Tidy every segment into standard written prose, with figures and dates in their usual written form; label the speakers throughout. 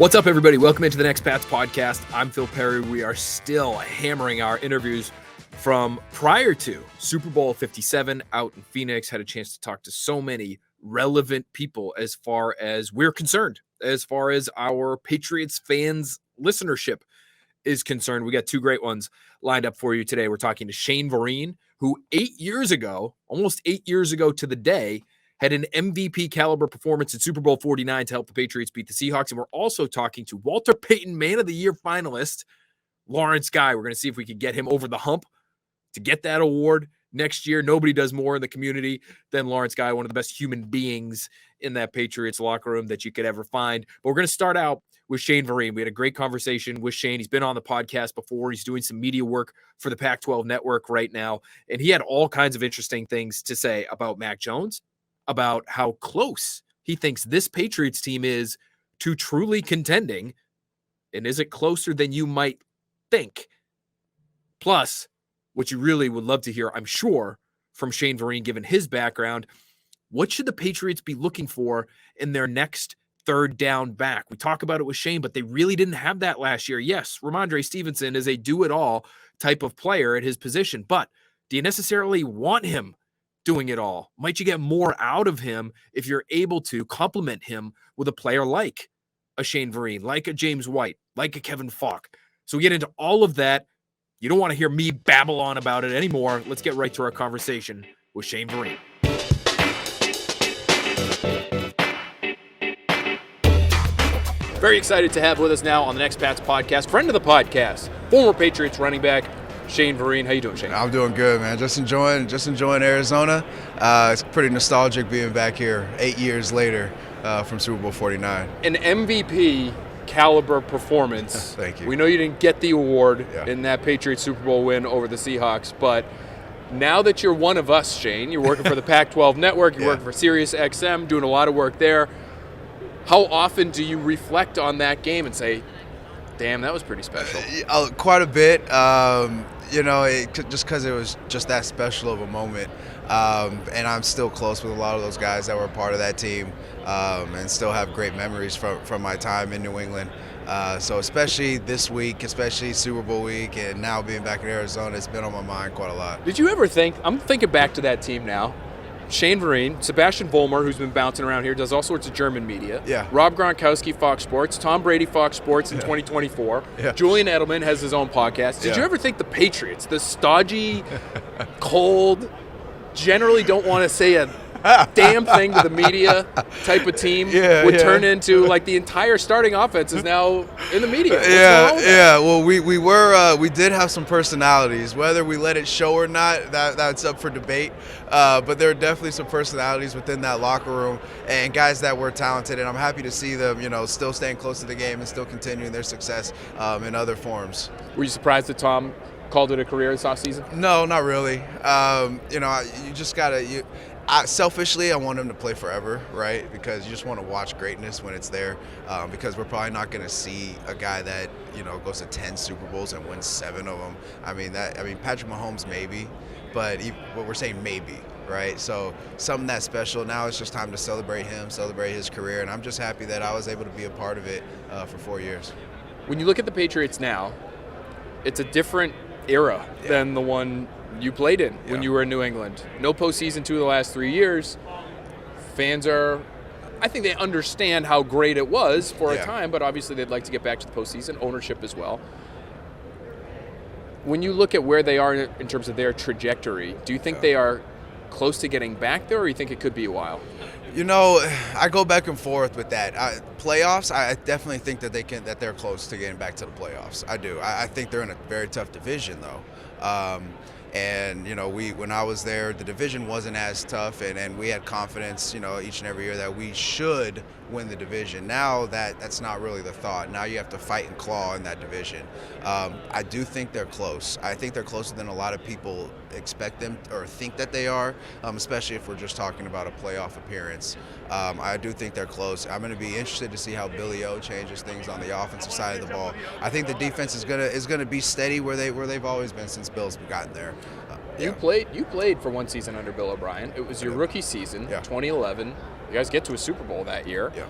Speaker 1: What's up, everybody? Welcome into the Next Pats podcast. I'm Phil Perry. We are still hammering our interviews from prior to Super Bowl 57 out in Phoenix. Had a chance to talk to so many relevant people as far as we're concerned, as far as our Patriots fans listenership is concerned. We got two great ones lined up for you today. We're talking to Shane Vereen, who 8 years ago, almost 8 years ago to the day, had an MVP caliber performance in Super Bowl 49 to help the Patriots beat the Seahawks. And we're also talking to Walter Payton Man of the Year finalist, Lawrence Guy. We're going to see if we can get him over the hump to get that award next year. Nobody does more in the community than Lawrence Guy, one of the best human beings in that Patriots locker room that you could ever find. But we're going to start out with Shane Vereen. We had a great conversation with Shane. He's been on the podcast before. He's doing some media work for the Pac-12 network right now. And he had all kinds of interesting things to say about Mac Jones, about how close he thinks this Patriots team is to truly contending. And is it closer than you might think? Plus, what you really would love to hear, I'm sure, from Shane Vereen, given his background, what should the Patriots be looking for in their next third down back? We talk about it with Shane, but they really didn't have that last year. Yes, Ramondre Stevenson is a do-it-all type of player at his position, but do you necessarily want him doing it all? Might you get more out of him if you're able to complement him with a player like a Shane Vereen, like a James White, like a Kevin Falk? So we get into all of that. You don't want to hear me babble on about it anymore. Let's get right to our conversation with Shane Vereen. Very excited to have with us now on the Next Pats podcast, friend of the podcast, former Patriots running back, Shane Vereen. How you doing, Shane?
Speaker 2: I'm doing good, man. Just enjoying Arizona. It's pretty nostalgic being back here 8 years later from Super Bowl 49.
Speaker 1: An MVP caliber performance.
Speaker 2: Thank you.
Speaker 1: We know you didn't get the award in that Patriots Super Bowl win over the Seahawks, but now that you're one of us, Shane, you're working for the Pac-12 network, you're working for Sirius XM, doing a lot of work there. How often do you reflect on that game and say, damn, that was pretty special?
Speaker 2: Quite a bit. Just because it was just that special of a moment. And I'm still close with a lot of those guys that were a part of that team and still have great memories from my time in New England. So especially this week, especially Super Bowl week, and now being back in Arizona, it's been on my mind quite a lot.
Speaker 1: Did you ever think, I'm thinking back to that team now, Shane Vereen, Sebastian Vollmer, who's been bouncing around here, does all sorts of German media.
Speaker 2: Yeah.
Speaker 1: Rob Gronkowski, Fox Sports. Tom Brady, Fox Sports in 2024. Yeah. Julian Edelman has his own podcast. Did you ever think the Patriots, the stodgy, cold, generally don't want to say a damn thing to the media type of team would turn into like the entire starting offense is now in the media? What's going on with that?
Speaker 2: Well, we did have some personalities. Whether we let it show or not, that's up for debate. But there are definitely some personalities within that locker room and guys that were talented. And I'm happy to see them, still staying close to the game and still continuing their success in other forms.
Speaker 1: Were you surprised that Tom called it a career this offseason?
Speaker 2: No, not really. You just gotta. Selfishly, I want him to play forever, right? Because you just want to watch greatness when it's there. Because we're probably not going to see a guy that goes to 10 Super Bowls and wins 7 of them. Patrick Mahomes maybe, but what we're saying maybe, right? So something that's special. Now it's just time to celebrate him, celebrate his career, and I'm just happy that I was able to be a part of it for 4 years.
Speaker 1: When you look at the Patriots now, it's a different era than the one you played in when you were in New England. No postseason 2 of the last 3 years. Fans I think they understand how great it was for a time, but obviously they'd like to get back to the postseason, ownership as well. When you look at where they are in terms of their trajectory, do you think they are close to getting back there, or you think it could be a while?
Speaker 2: I go back and forth with that. Playoffs, I definitely think that they're close to getting back to the playoffs. I do. I think they're in a very tough division, though. And, when I was there, the division wasn't as tough, and we had confidence, each and every year that we should win the division. Now that's not really the thought. Now you have to fight and claw in that division. I do think they're close. I think they're closer than a lot of people expect them or think that they are, especially if we're just talking about a playoff appearance. I do think they're close. I'm going to be interested to see how Billy O changes things on the offensive side of the ball. I think the defense is gonna be steady where they've always been since Bill's gotten there.
Speaker 1: You played for one season under Bill O'Brien. It was your rookie season, 2011. You guys get to a Super Bowl that year.
Speaker 2: Yeah.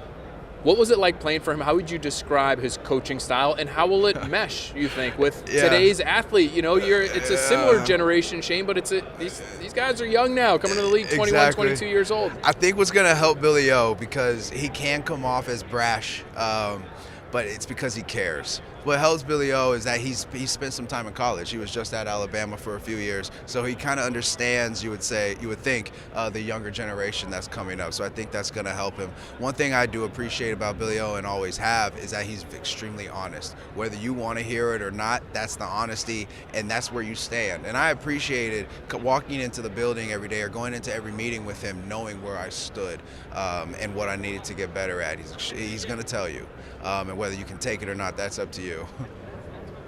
Speaker 1: What was it like playing for him? How would you describe his coaching style, and how will it mesh, you think, with today's athlete? It's a similar generation, Shane, but these guys are young now, coming to the league 21, 22 years old.
Speaker 2: I think what's going to help Billy O, because he can come off as brash, but it's because he cares. What helps Billy O is that he spent some time in college. He was just at Alabama for a few years, so he kind of understands, you would think, the younger generation that's coming up. So I think that's going to help him. One thing I do appreciate about Billy O, and always have, is that he's extremely honest. Whether you want to hear it or not, that's the honesty, and that's where you stand. And I appreciated walking into the building every day or going into every meeting with him, knowing where I stood and what I needed to get better at. He's going to tell you, and whether you can take it or not, that's up to you.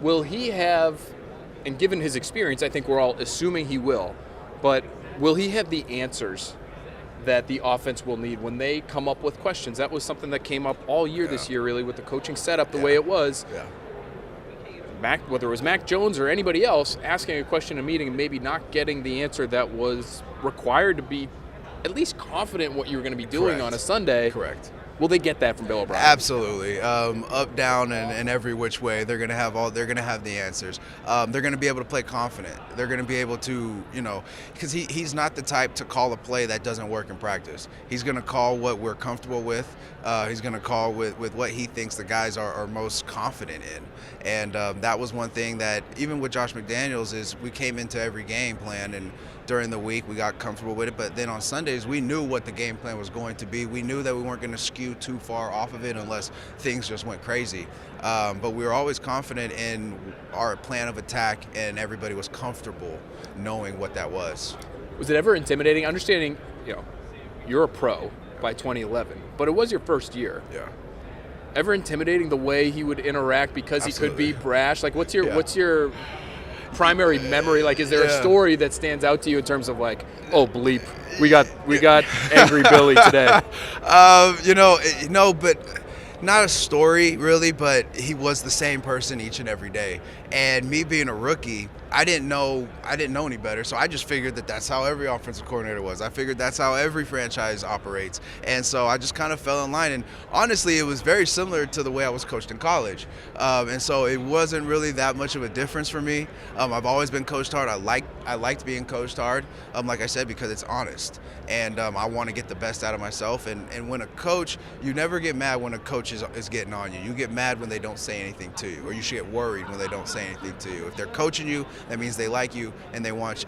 Speaker 1: Will he have, and given his experience, I think we're all assuming he will, but will he have the answers that the offense will need when they come up with questions? That was something that came up all year this year, really, with the coaching setup the way it was. Yeah. Whether it was Mac Jones or anybody else, asking a question in a meeting and maybe not getting the answer that was required to be at least confident in what you were going to be doing on a Sunday.
Speaker 2: Correct.
Speaker 1: Will they get that from Bill O'Brien?
Speaker 2: Absolutely. Up, down, and every which way, they're going to have the answers. They're going to be able to play confident. They're going to be able to, because he's not the type to call a play that doesn't work in practice. He's going to call what we're comfortable with. He's going to call with what he thinks the guys are most confident in. And that was one thing that, even with Josh McDaniels, is we came into every game plan, and during the week we got comfortable with it, but then on Sundays we knew what the game plan was going to be. We knew that we weren't going to skew too far off of it unless things just went crazy, but we were always confident in our plan of attack, and everybody was comfortable knowing what that was.
Speaker 1: Was it ever intimidating, understanding you're a pro by 2011, but it was your first year?
Speaker 2: Yeah.
Speaker 1: Ever intimidating the way he would interact because
Speaker 2: Absolutely.
Speaker 1: He could be brash? Like, what's your primary memory? Like, is there a story that stands out to you in terms of like, oh bleep, we got angry Billy today?
Speaker 2: No, but not a story really, but he was the same person each and every day. And me being a rookie, I didn't know any better, so I just figured that that's how every offensive coordinator was. I figured that's how every franchise operates, and so I just kind of fell in line. And honestly, it was very similar to the way I was coached in college, and so it wasn't really that much of a difference for me. I've always been coached hard. I liked being coached hard, like I said, because it's honest, and I want to get the best out of myself. And when a coach, you never get mad when a coach is getting on you. You get mad when they don't say anything to you, or you should get worried when they don't say anything to you. If they're coaching you, that means they like you and they want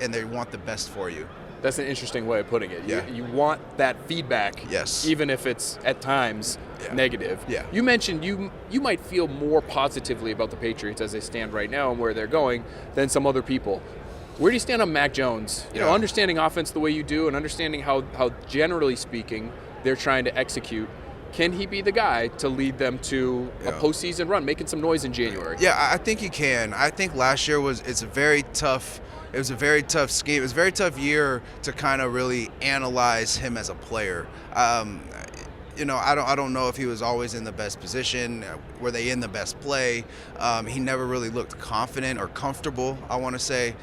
Speaker 2: the best for you.
Speaker 1: That's an interesting way of putting it.
Speaker 2: Yeah.
Speaker 1: You want that feedback,
Speaker 2: yes,
Speaker 1: even if it's at times negative.
Speaker 2: Yeah.
Speaker 1: You mentioned you might feel more positively about the Patriots as they stand right now and where they're going than some other people. Where do you stand on Mac Jones? Understanding offense the way you do and understanding how generally speaking they're trying to execute. Can he be the guy to lead them to a postseason run, making some noise in January?
Speaker 2: Yeah, I think he can. I think last year was a very tough scheme. It was a very tough year to kind of really analyze him as a player. I don't know if he was always in the best position. Were they in the best play? He never really looked confident or comfortable, I want to say.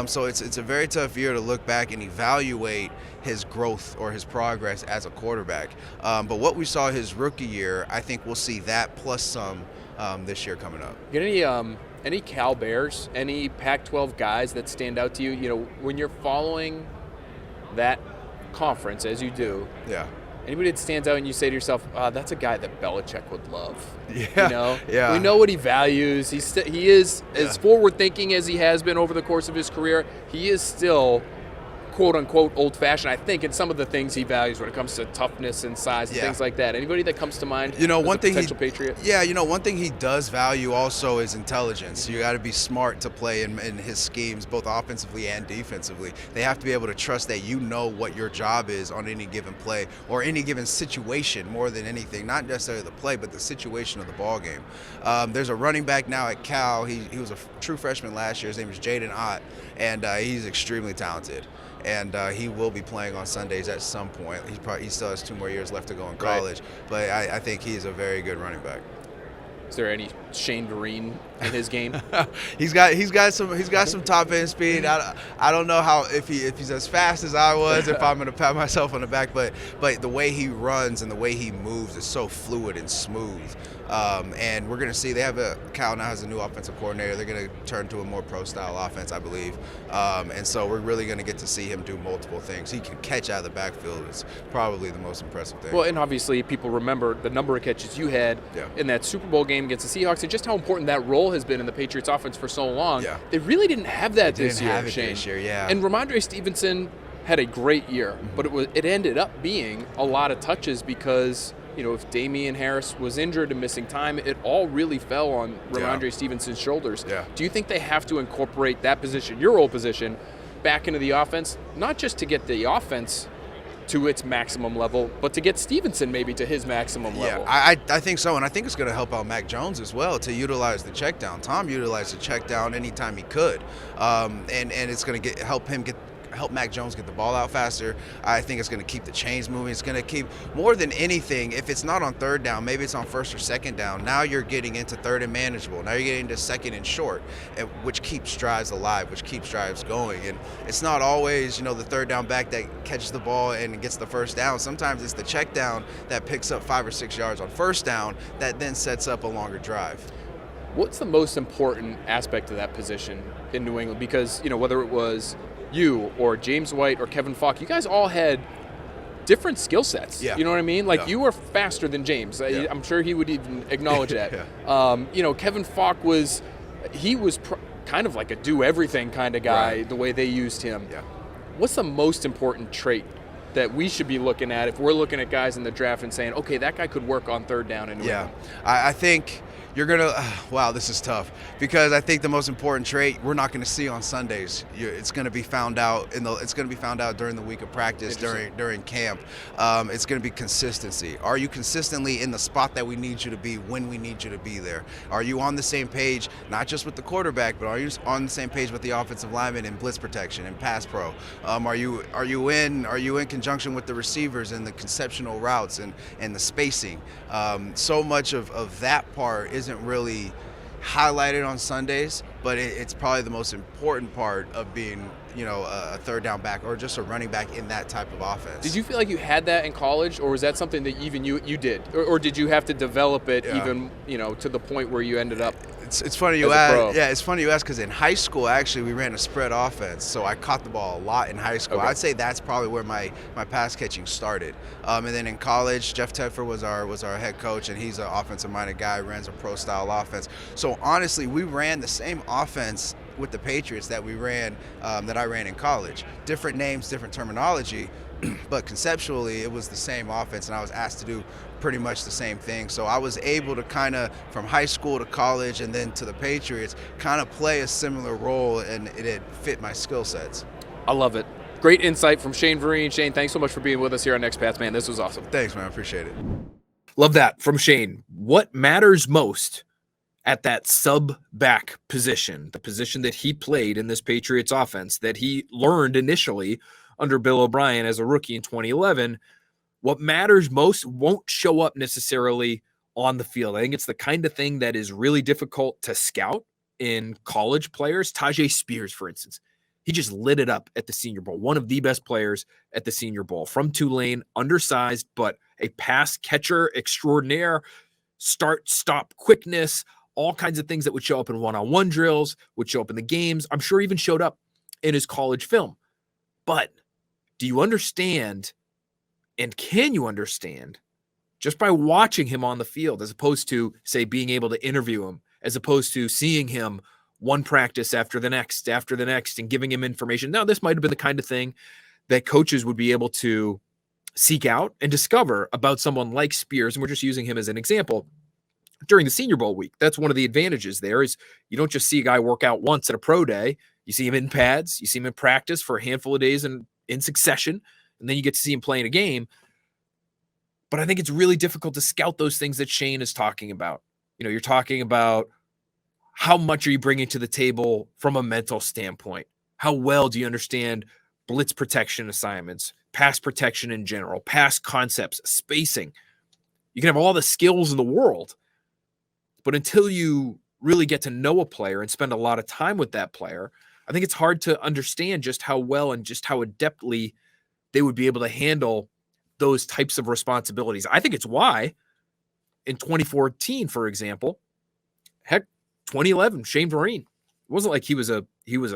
Speaker 2: So it's a very tough year to look back and evaluate his growth or his progress as a quarterback. But what we saw his rookie year, I think we'll see that plus some this year coming up.
Speaker 1: Get any Cal Bears, any Pac-12 guys that stand out to you? When you're following that conference as you do.
Speaker 2: Yeah.
Speaker 1: Anybody that stands out and you say to yourself, that's a guy that Belichick would love.
Speaker 2: Yeah. Yeah.
Speaker 1: We know what he values. He is as forward-thinking as he has been over the course of his career. He is still, quote-unquote, old-fashioned, I think, in some of the things he values when it comes to toughness and size and things like that. Anybody that comes to mind as a potential Patriot?
Speaker 2: Yeah, one thing he does value also is intelligence. You got to be smart to play in his schemes, both offensively and defensively. They have to be able to trust that you know what your job is on any given play or any given situation more than anything, not necessarily the play, but the situation of the ball game. There's a running back now at Cal. He was a true freshman last year. His name is Jaden Ott, and he's extremely talented. And he will be playing on Sundays at some point. He still has 2 more years left to go in college, but I think he's a very good running back.
Speaker 3: Is there any Shane Vereen in his game?
Speaker 2: he's got some top end speed. I don't know how if he's as fast as I was, if I'm gonna pat myself on the back, but the way he runs and the way he moves is so fluid and smooth. And we're gonna see Cal now has a new offensive coordinator. They're gonna turn to a more pro style offense, I believe. And so we're really gonna get to see him do multiple things. He can catch out of the backfield. It's probably the most impressive thing.
Speaker 3: Well, and obviously people remember the number of catches you had in that Super Bowl game against the Seahawks and just how important that role has been in the Patriots offense for so long.
Speaker 2: Yeah.
Speaker 3: They really didn't have that this year, Shane.
Speaker 2: This year, yeah.
Speaker 3: And Ramondre Stevenson had a great year, but it ended up being a lot of touches because, if Damian Harris was injured and missing time, it all really fell on Ramondre Stevenson's shoulders.
Speaker 2: Yeah.
Speaker 3: Do you think they have to incorporate that position, your role position, back into the offense, not just to get the offense to its maximum level, but to get Stevenson maybe to his maximum level?
Speaker 2: Yeah, I think so, and I think it's going to help out Mac Jones as well to utilize the check down. Tom utilized the check down anytime he could, and it's going to help Mac Jones get the ball out faster. I think it's going to keep the chains moving. It's going to keep, more than anything, if it's not on third down, maybe it's on first or second down. Now you're getting into third and manageable. Now you're getting into second and short, which keeps drives alive, which keeps drives going. And it's not always, the third down back that catches the ball and gets the first down. Sometimes it's the check down that picks up 5 or 6 yards on first down that then sets up a longer drive.
Speaker 3: What's the most important aspect of that position in New England? Because, whether it was you or James White or Kevin Falk, you guys all had different skill sets.
Speaker 2: Yeah.
Speaker 3: You know what I mean? Like you were faster than James.
Speaker 2: Yeah.
Speaker 3: I'm sure he would even acknowledge that. Kevin Falk was kind of like a do everything kind of guy, the way they used him.
Speaker 2: Yeah.
Speaker 3: What's the most important trait that we should be looking at if we're looking at guys in the draft and saying, okay, that guy could work on third down in New England?
Speaker 2: I think you're going to wow, this is tough, because I think the most important trait we're not going to see on Sundays. It's going to be found out during the week of practice, during camp. It's going to be consistency. Are you consistently in the spot that we need you to be when we need you to be there? Are you on the same page, not just with the quarterback, but are you on the same page with the offensive lineman in blitz protection and pass pro? Are you in conjunction with the receivers and the conceptual routes and the spacing? So much of that part isn't really highlighted on Sundays, but it's probably the most important part of being, a third down back or just a running back in that type of offense.
Speaker 3: Did you feel like you had that in college, or was that something that even you did, or did you have to develop it even, to the point where you ended up?
Speaker 2: It's funny you ask. Yeah, it's funny you ask, because in high school, actually, we ran a spread offense, so I caught the ball a lot in high school.
Speaker 3: Okay.
Speaker 2: I'd say that's probably where my pass catching started. And then in college, Jeff Tedford was our head coach, and he's an offensive-minded guy, runs a pro-style offense. So honestly, we ran the same offense with the Patriots that we ran, that I ran in college. Different names, different terminology, but conceptually, it was the same offense, and I was asked to do pretty much the same thing. So I was able to kind of, from high school to college and then to the Patriots, kind of play a similar role, and it fit my skill sets.
Speaker 3: I love it. Great insight from Shane Vereen. Shane, thanks so much for being with us here on Expats, man. This was awesome.
Speaker 2: Thanks, man. I appreciate it.
Speaker 1: Love that from Shane. What matters most at that sub-back position, the position that he played in this Patriots offense, that he learned initially under Bill O'Brien as a rookie in 2011, what matters most won't show up necessarily on the field. I think it's the kind of thing that is really difficult to scout in college players. Tajay Spears, for instance, he just lit it up at the Senior Bowl. One of the best players at the Senior Bowl from Tulane, undersized, but a pass catcher extraordinaire, start-stop quickness, all kinds of things that would show up in one-on-one drills, would show up in the games. I'm sure even showed up in his college film. But do you understand, and can you understand, just by watching him on the field, as opposed to, say, being able to interview him, as opposed to seeing him one practice after the next, and giving him information? Now, this might have been the kind of thing that coaches would be able to seek out and discover about someone like Spears, and we're just using him as an example. During the Senior Bowl week, that's one of the advantages there, is you don't just see a guy work out once at a pro day. You see him in pads, you see him in practice for a handful of days and in succession, and then you get to see him play in a game. But I think it's really difficult to scout those things that Shane is talking about. You're talking about how much are you bringing to the table from a mental standpoint? How well do you understand blitz protection assignments, pass protection in general, pass concepts, spacing? You can have all the skills in the world, But until you really get to know a player and spend a lot of time with that player, I think it's hard to understand just how well and just how adeptly they would be able to handle those types of responsibilities. I think it's why in 2014, for example, heck, 2011, Shane Vereen. It wasn't like he was a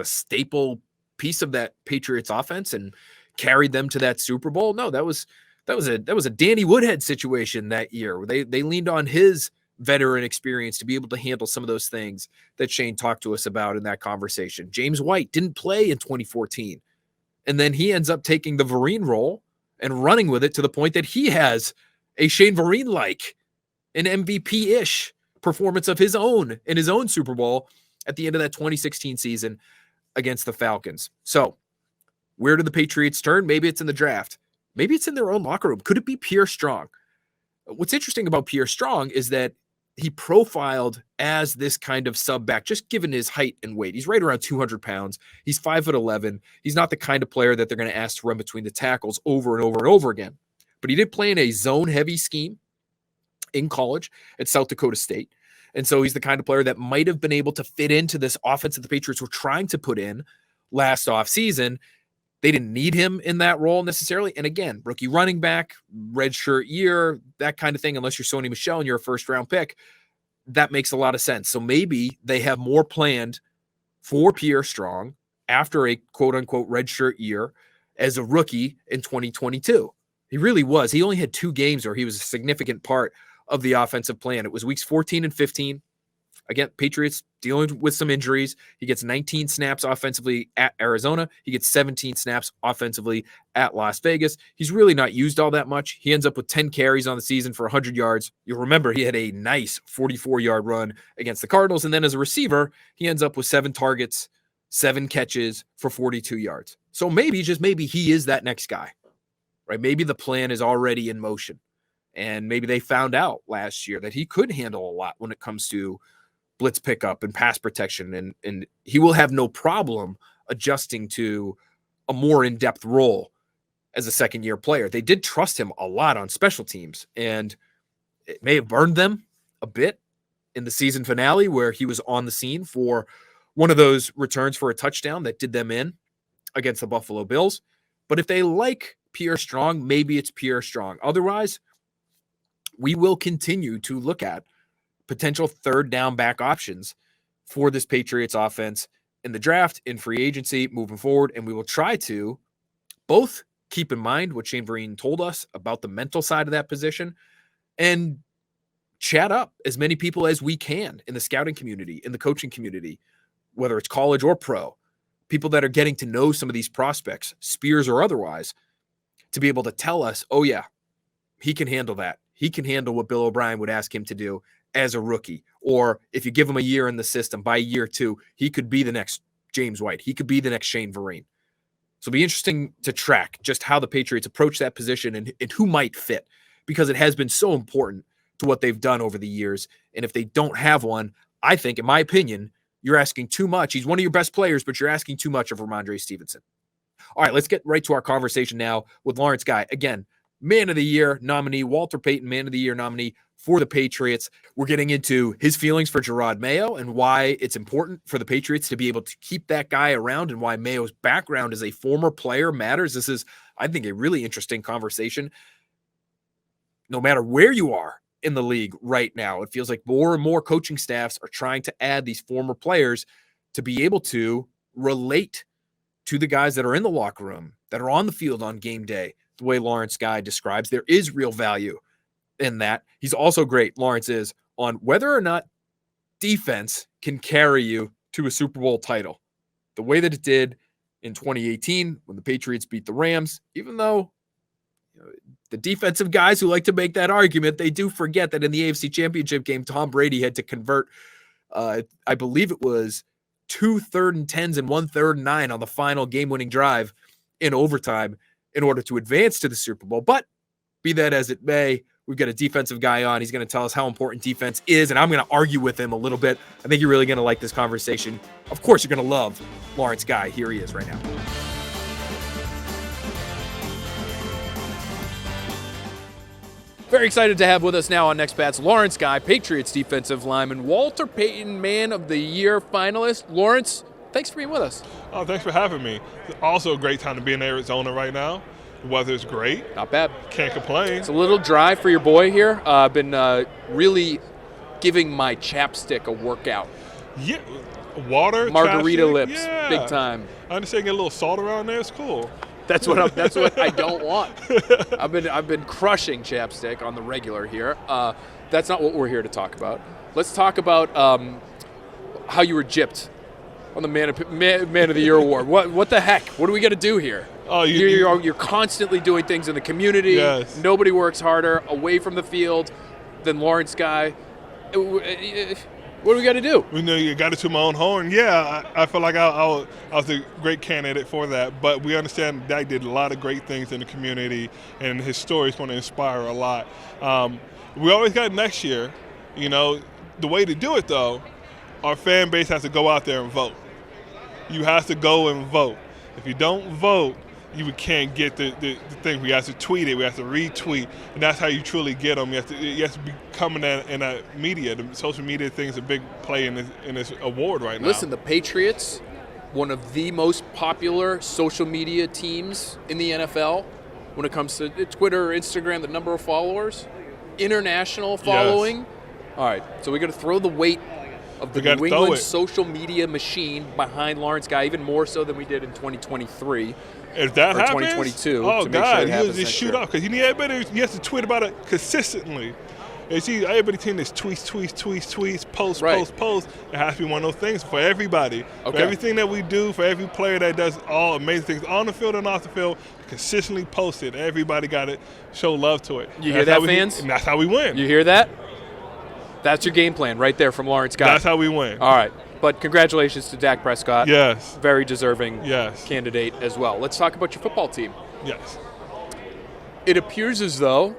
Speaker 1: staple piece of that Patriots offense and carried them to that Super Bowl. No, that was a Danny Woodhead situation that year. They leaned on his veteran experience to be able to handle some of those things that Shane talked to us about in that conversation. James White didn't play in 2014. And then he ends up taking the Vereen role and running with it to the point that he has a Shane Vereen-like, an MVP-ish performance of his own in his own Super Bowl at the end of that 2016 season against the Falcons. So where do the Patriots turn? Maybe it's in the draft. Maybe it's in their own locker room. Could it be Pierre Strong? What's interesting about Pierre Strong is that he profiled as this kind of sub back, just given his height and weight. He's right around 200 pounds. He's 5'11". He's not the kind of player that they're going to ask to run between the tackles over and over and over again. But he did play in a zone-heavy scheme in college at South Dakota State. And so he's the kind of player that might have been able to fit into this offense that the Patriots were trying to put in last offseason. They didn't need him in that role necessarily. And again, rookie running back, redshirt year, that kind of thing, unless you're Sony Michel and you're a first-round pick, that makes a lot of sense. So maybe they have more planned for Pierre Strong after a quote-unquote redshirt year as a rookie in 2022. He really was. He only had 2 games where he was a significant part of the offensive plan. It was weeks 14 and 15. Again, Patriots dealing with some injuries. He gets 19 snaps offensively at Arizona. He gets 17 snaps offensively at Las Vegas. He's really not used all that much. He ends up with 10 carries on the season for 100 yards. You'll remember he had a nice 44-yard run against the Cardinals. And then as a receiver, he ends up with 7 targets, 7 catches for 42 yards. So maybe, just maybe, he is that next guy, right? Maybe the plan is already in motion. And maybe they found out last year that he could handle a lot when it comes to blitz pickup and pass protection, and he will have no problem adjusting to a more in-depth role as a second-year player. They did trust him a lot on special teams, and it may have burned them a bit in the season finale where he was on the scene for one of those returns for a touchdown that did them in against the Buffalo Bills. But if they like Pierre Strong, maybe it's Pierre Strong. Otherwise, we will continue to look at potential third down back options for this Patriots offense in the draft, in free agency, moving forward. And we will try to both keep in mind what Shane Vereen told us about the mental side of that position and chat up as many people as we can in the scouting community, in the coaching community, whether it's college or pro, people that are getting to know some of these prospects, Spears or otherwise, to be able to tell us, oh yeah, he can handle that. He can handle what Bill O'Brien would ask him to do as a rookie. Or if you give him a year in the system, by year 2, he could be the next James White. He could be the next Shane Vereen. So it'll be interesting to track just how the Patriots approach that position and who might fit, because it has been so important to what they've done over the years. And if they don't have one, I think, in my opinion, you're asking too much. He's one of your best players, but you're asking too much of Ramondre Stevenson. All right, let's get right to our conversation now with Lawrence Guy. Again, Man of the Year nominee, Walter Payton Man of the Year nominee for the Patriots. We're getting into his feelings for Jerod Mayo and why it's important for the Patriots to be able to keep that guy around and why Mayo's background as a former player matters. This is, I think, a really interesting conversation. No matter where you are in the league right now, it feels like more and more coaching staffs are trying to add these former players to be able to relate to the guys that are in the locker room, that are on the field on game day. The way Lawrence Guy describes, there is real value in that. He's also great, Lawrence is, on whether or not defense can carry you to a Super Bowl title. The way that it did in 2018 when the Patriots beat the Rams, even though the defensive guys who like to make that argument, they do forget that in the AFC Championship game, Tom Brady had to convert, I believe it was 2 3rd and 10s and 1 3rd and 9 on the final game-winning drive in overtime in order to advance to the Super Bowl. But be that as it may, we've got a defensive guy on. He's going to tell us how important defense is, and I'm going to argue with him a little bit. I think you're really going to like this conversation. Of course, you're going to love Lawrence Guy. Here he is right now.
Speaker 3: Very excited to have with us now on Next Bats Lawrence Guy, Patriots defensive lineman, Walter Payton Man of the Year finalist. Lawrence, thanks for being with us.
Speaker 4: Oh, thanks for having me. It's also a great time to be in Arizona right now. The weather is great.
Speaker 3: Not bad.
Speaker 4: Can't complain.
Speaker 3: It's a little dry for your boy here. I've been really giving my chapstick a workout.
Speaker 4: Yeah, water,
Speaker 3: margarita
Speaker 4: chapstick,
Speaker 3: lips,
Speaker 4: yeah.
Speaker 3: big time.
Speaker 4: I understand get a little salt around there. It's cool.
Speaker 3: That's what I don't want. I've been crushing chapstick on the regular here. That's not what we're here to talk about. Let's talk about how you were gypped on the Man of the Year award. What the heck? What do we got to do here?
Speaker 4: Oh,
Speaker 3: you're constantly doing things in the community.
Speaker 4: Yes.
Speaker 3: Nobody works harder away from the field than Lawrence Guy. What do we got to do?
Speaker 4: You got it to my own horn. Yeah, I feel like I was a great candidate for that. But we understand Dak did a lot of great things in the community, and his story is going to inspire a lot. We always got next year. The way to do it, though, our fan base has to go out there and vote. You have to go and vote. If you don't vote, you can't get the thing. We have to tweet it. We have to retweet, and that's how you truly get them. You have to be coming in that media. The social media thing is a big play in this award right now.
Speaker 3: Listen, the Patriots, one of the most popular social media teams in the NFL when it comes to Twitter or Instagram, the number of followers, international following.
Speaker 4: Yes.
Speaker 3: All right, so we got to throw the weight of the New England social media machine behind Lawrence Guy, even more so than we did in 2023.
Speaker 4: If that
Speaker 3: or
Speaker 4: happens,
Speaker 3: 2022,
Speaker 4: oh
Speaker 3: to
Speaker 4: God,
Speaker 3: make sure
Speaker 4: he'll just shoot off because he has to tweet about it consistently. You see, everybody seeing this tweets, post. It has to be one of those things for everybody.
Speaker 3: Okay.
Speaker 4: For everything that we do, for every player that does all amazing things on the field and off the field, consistently post it. Everybody got to show love to it.
Speaker 3: You hear that, fans?
Speaker 4: And that's how we win.
Speaker 3: You hear that? That's your game plan right there from Lawrence Guy.
Speaker 4: That's how we win.
Speaker 3: All right. But congratulations to Dak Prescott.
Speaker 4: Yes.
Speaker 3: Very deserving
Speaker 4: Yes.
Speaker 3: candidate as well. Let's talk about your football team.
Speaker 4: Yes.
Speaker 3: It appears as though,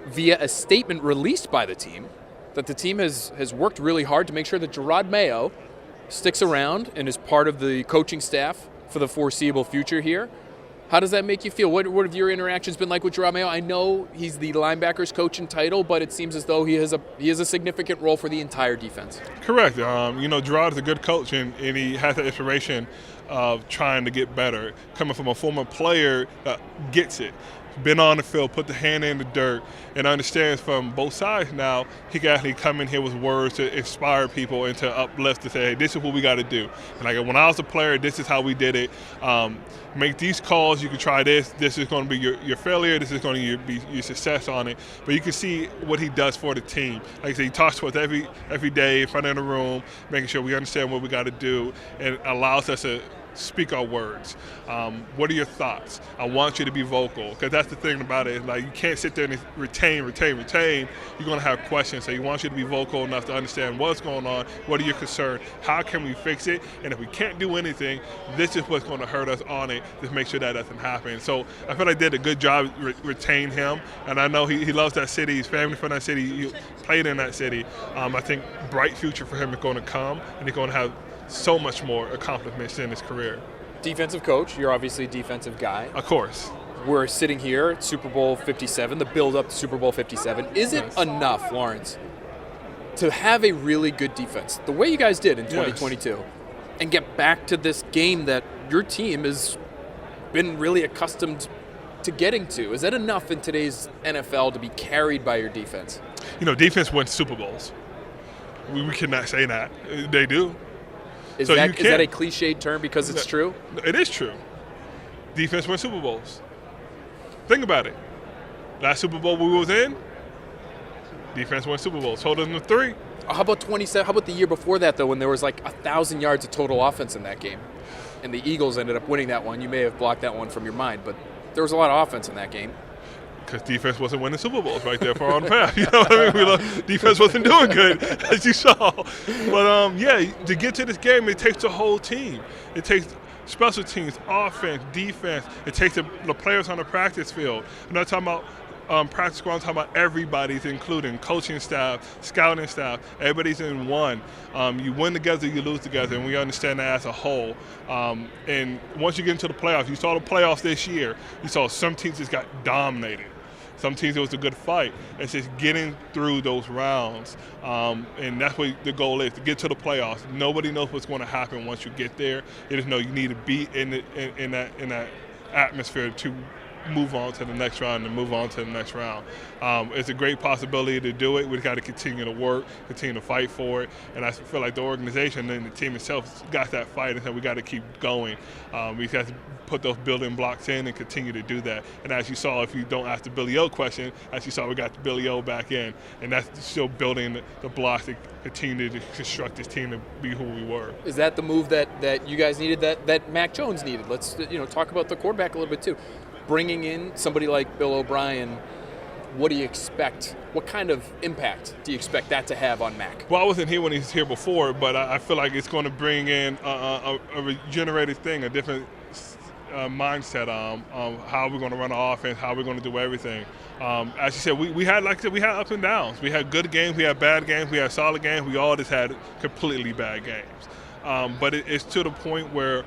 Speaker 3: via a statement released by the team, that the team has worked really hard to make sure that Jerod Mayo sticks around and is part of the coaching staff for the foreseeable future here. How does that make you feel? What have your interactions been like with Jerod Mayo? I know he's the linebackers coach in title, but it seems as though he has a significant role for the entire defense.
Speaker 4: Correct. Jerod is a good coach, and he has that inspiration of trying to get better, coming from a former player that gets it. Been on the field, put the hand in the dirt, and understands from both sides now. He can actually come in here with words to inspire people and to uplift to say, hey, this is what we got to do. And like when I was a player, this is how we did it. Make these calls. You can try this. This is going to be your failure. This is going to be your success on it. But you can see what he does for the team. Like I said, he talks to us every day in front of the room, making sure we understand what we got to do, and allows us to speak our words. What are your thoughts? I want you to be vocal, because that's the thing about it. Like, you can't sit there and retain. You're going to have questions. So he wants you to be vocal enough to understand what's going on, what are your concerns, how can we fix it, and if we can't do anything, this is what's going to hurt us on it. Just make sure that doesn't happen. So I feel like I did a good job retain him, and I know he loves that city. He's family from that city. He played in that city. I think bright future for him is going to come, and he's going to have so much more accomplishments in his career.
Speaker 3: Defensive coach, you're obviously a defensive guy.
Speaker 4: Of course.
Speaker 3: We're sitting here at Super Bowl 57, the build-up to Super Bowl 57. Is it enough, Lawrence, to have a really good defense, the way you guys did in 2022, and get back to this game that your team has been really accustomed to getting to? Is that enough in today's NFL to be carried by your defense?
Speaker 4: Defense wins Super Bowls. We cannot say that. They do.
Speaker 3: Is that a cliched term because it's true?
Speaker 4: It is true. Defense wins Super Bowls. Think about it. Last Super Bowl we was in, defense won Super Bowls. Told them to 3.
Speaker 3: How about 27? How about the year before that, though, when there was like 1,000 yards of total offense in that game, and the Eagles ended up winning that one? You may have blocked that one from your mind, but there was a lot of offense in that game.
Speaker 4: Because defense wasn't winning Super Bowls right there far on the path. You know what I mean? Defense wasn't doing good, as you saw. But, to get to this game, it takes the whole team. It takes special teams, offense, defense. It takes the players on the practice field. I'm not talking about practice squad, I'm talking about everybody's including coaching staff, scouting staff. Everybody's in one. You win together, you lose together, and we understand that as a whole. And once you get into the playoffs, you saw the playoffs this year. You saw some teams just got dominated. Some teams it was a good fight. It's just getting through those rounds, and that's what the goal is, to get to the playoffs. Nobody knows what's going to happen once you get there. You just know you need to be in that atmosphere to move on to the next round and move on to the next round. It's a great possibility to do it. We've got to continue to work, continue to fight for it, and I feel like the organization and the team itself got that fight, and so we got to keep going. We got to put those building blocks in and continue to do that. And as you saw, if you don't ask the Billy O question, as you saw, we got the Billy O back in, and that's still building the blocks to continue to construct this team to be who we were.
Speaker 3: Is that the move that you guys needed, that Mac Jones needed? Let's talk about the quarterback a little bit too. Bringing in somebody like Bill O'Brien, what do you expect? What kind of impact do you expect that to have on Mac?
Speaker 4: Well, I wasn't here when he was here before, but I feel like it's going to bring in a regenerated thing, a different mindset on how we're going to run the offense, how we're going to do everything. As you said, we had ups and downs. We had good games, we had bad games, we had solid games. We all just had completely bad games. But it's to the point where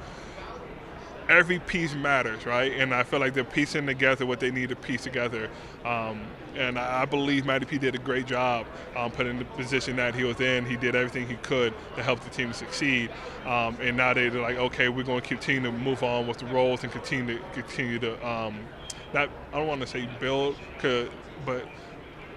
Speaker 4: every piece matters, right? And I feel like they're piecing together what they need to piece together. And I believe Matty P did a great job putting in the position that he was in. He did everything he could to help the team succeed. And now they're like, okay, we're going to continue to move on with the roles and continue to I don't want to say build, but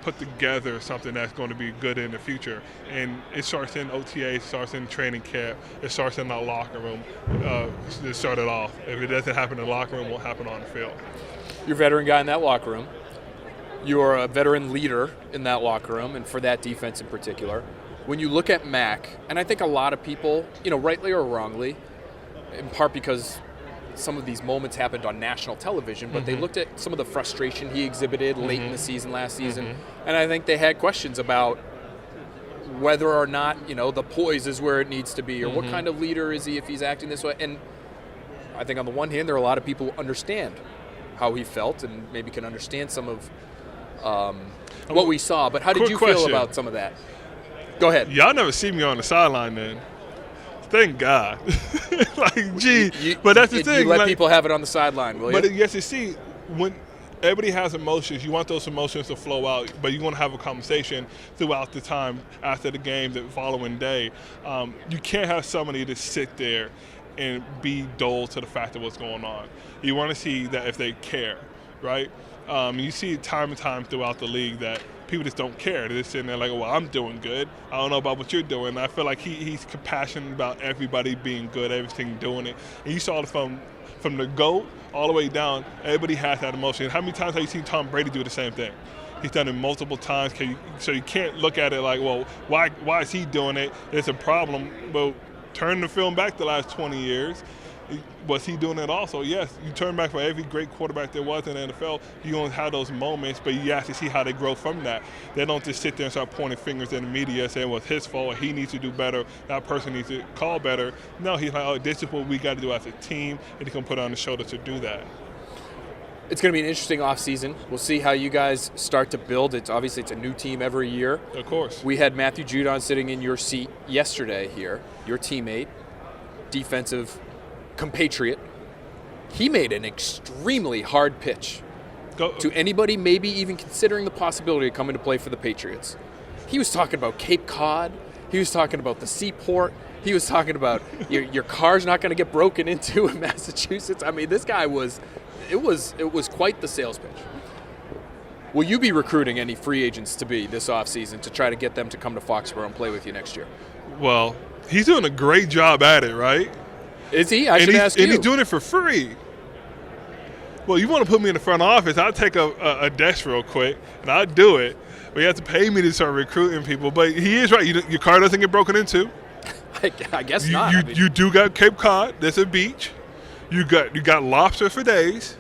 Speaker 4: put together something that's going to be good in the future. And it starts in OTA, it starts in training camp, it starts in our locker room. To start it off. If it doesn't happen in the locker room, it won't happen on the field.
Speaker 3: You're a veteran guy in that locker room. You're a veteran leader in that locker room, and for that defense in particular. When you look at Mac, and I think a lot of people, rightly or wrongly, in part because some of these moments happened on national television, but they looked at some of the frustration he exhibited late in the season last season, and I think they had questions about whether or not, the poise is where it needs to be, or what kind of leader is he if he's acting this way. And I think on the one hand, there are a lot of people who understand how he felt and maybe can understand some of what we saw. But how did you feel about some of that? Go ahead.
Speaker 4: Y'all never see me on the sideline then. Thank God. But that's the thing.
Speaker 3: You let people have it on the sideline, will you?
Speaker 4: But yes, you see, when everybody has emotions, you want those emotions to flow out, but you want to have a conversation throughout the time after the game, the following day. You can't have somebody to sit there and be dull to the fact of what's going on. You want to see that if they care, right? You see time and time throughout the league that people just don't care. They're just sitting there like, well, I'm doing good. I don't know about what you're doing. I feel like he's compassionate about everybody being good, everything doing it. And you saw it from the GOAT all the way down. Everybody has that emotion. How many times have you seen Tom Brady do the same thing? He's done it multiple times. So you can't look at it like, well, why is he doing it? It's a problem. Well, turn the film back the last 20 years. Was he doing it also? Yes. You turn back for every great quarterback there was in the NFL, you don't have those moments, but you have to see how they grow from that. They don't just sit there and start pointing fingers in the media saying, well, it's his fault, he needs to do better, that person needs to call better. No, he's like, oh, this is what we got to do as a team, and he's going to put it on the shoulder to do that.
Speaker 3: It's going to be an interesting offseason. We'll see how you guys start to build. It's a new team every year.
Speaker 4: Of course.
Speaker 3: We had Matthew Judon sitting in your seat yesterday here, your teammate, defensive compatriot. He made an extremely hard pitch to anybody maybe even considering the possibility of coming to play for the Patriots. He was talking about Cape Cod. He was talking about the seaport. He was talking about your car's not going to get broken into in Massachusetts. I mean, this guy it was quite the sales pitch. Will you be recruiting any free agents to be this offseason to try to get them to come to Foxborough and play with you next year?
Speaker 4: Well, he's doing a great job at it, right?
Speaker 3: Is he? I should ask you.
Speaker 4: And he's doing it for free. Well, you want to put me in the front office, I'll take a desk real quick, and I'll do it. But you have to pay me to start recruiting people. But he is right. Your car doesn't get broken into.
Speaker 3: I guess not.
Speaker 4: You do got Cape Cod. There's a beach. You got lobster for days,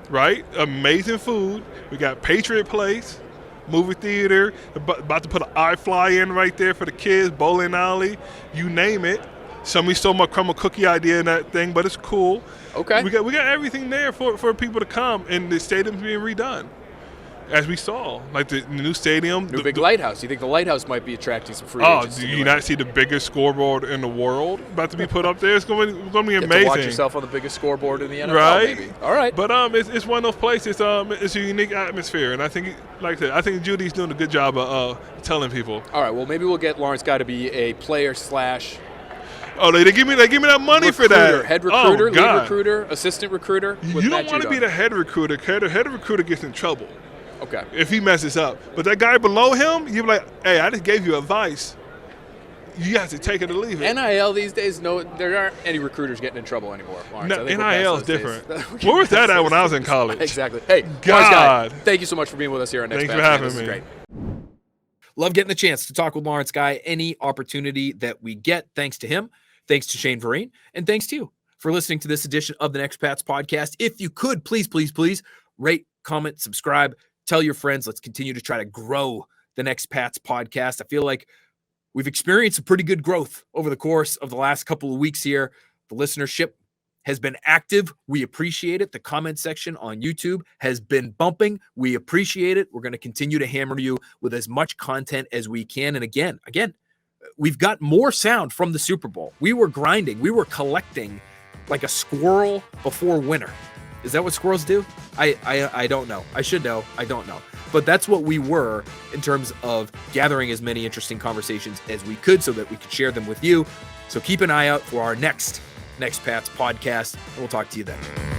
Speaker 4: right? Amazing food. We got Patriot Place, movie theater, about to put an iFly in right there for the kids, bowling alley, you name it. Somebody stole my crumble cookie idea in that thing, but it's cool.
Speaker 3: Okay.
Speaker 4: We got everything there for people to come, and the stadium's being redone. as we saw, like the new stadium.
Speaker 3: New big lighthouse. You think the lighthouse might be attracting some free
Speaker 4: Oh,
Speaker 3: agents?
Speaker 4: do you not see the biggest scoreboard in the world about to be put up there? It's going to be
Speaker 3: Get
Speaker 4: amazing.
Speaker 3: to watch yourself on the biggest scoreboard in the NFL,
Speaker 4: right?
Speaker 3: maybe. All right.
Speaker 4: But it's one of those places. It's a unique atmosphere, and I think, like I said, I think Judy's doing a good job of telling people.
Speaker 3: All right. Well, maybe we'll get Lawrence Guy to be a player /
Speaker 4: Oh, they give me that money for that.
Speaker 3: Head recruiter,
Speaker 4: oh,
Speaker 3: lead recruiter, assistant recruiter.
Speaker 4: You don't want to be the head recruiter. Head recruiter gets in trouble.
Speaker 3: Okay.
Speaker 4: If he messes up. But that guy below him, you're like, hey, I just gave you advice. You have to take it or leave it.
Speaker 3: NIL these days, no, there aren't any recruiters getting in trouble anymore. Lawrence.
Speaker 4: No,
Speaker 3: I think
Speaker 4: NIL is different. Where was that at when I was in college?
Speaker 3: Exactly. Hey,
Speaker 4: God.
Speaker 3: Lawrence Guy, thank you so much for being with us here on Next
Speaker 4: Thanks
Speaker 3: Patch,
Speaker 4: for having
Speaker 3: This is
Speaker 4: me.
Speaker 3: great.
Speaker 1: Love getting the chance to talk with Lawrence Guy. Any opportunity that we get, thanks to him, thanks to Shane Vereen, and thanks to you for listening to this edition of the Next Pats podcast. If you could, please rate, comment, subscribe, tell your friends. Let's continue to try to grow the Next Pats podcast. I feel like we've experienced some pretty good growth over the course of the last couple of weeks here. The listenership has been active. We appreciate it. The comment section on YouTube has been bumping. We appreciate it. We're going to continue to hammer you with as much content as we can. And again, we've got more sound from the Super Bowl. We were grinding. We were collecting like a squirrel before winter. Is that what squirrels do? I don't know. I should know. I don't know. But that's what we were in terms of gathering as many interesting conversations as we could so that we could share them with you. So keep an eye out for our next Pats podcast, and we'll talk to you then.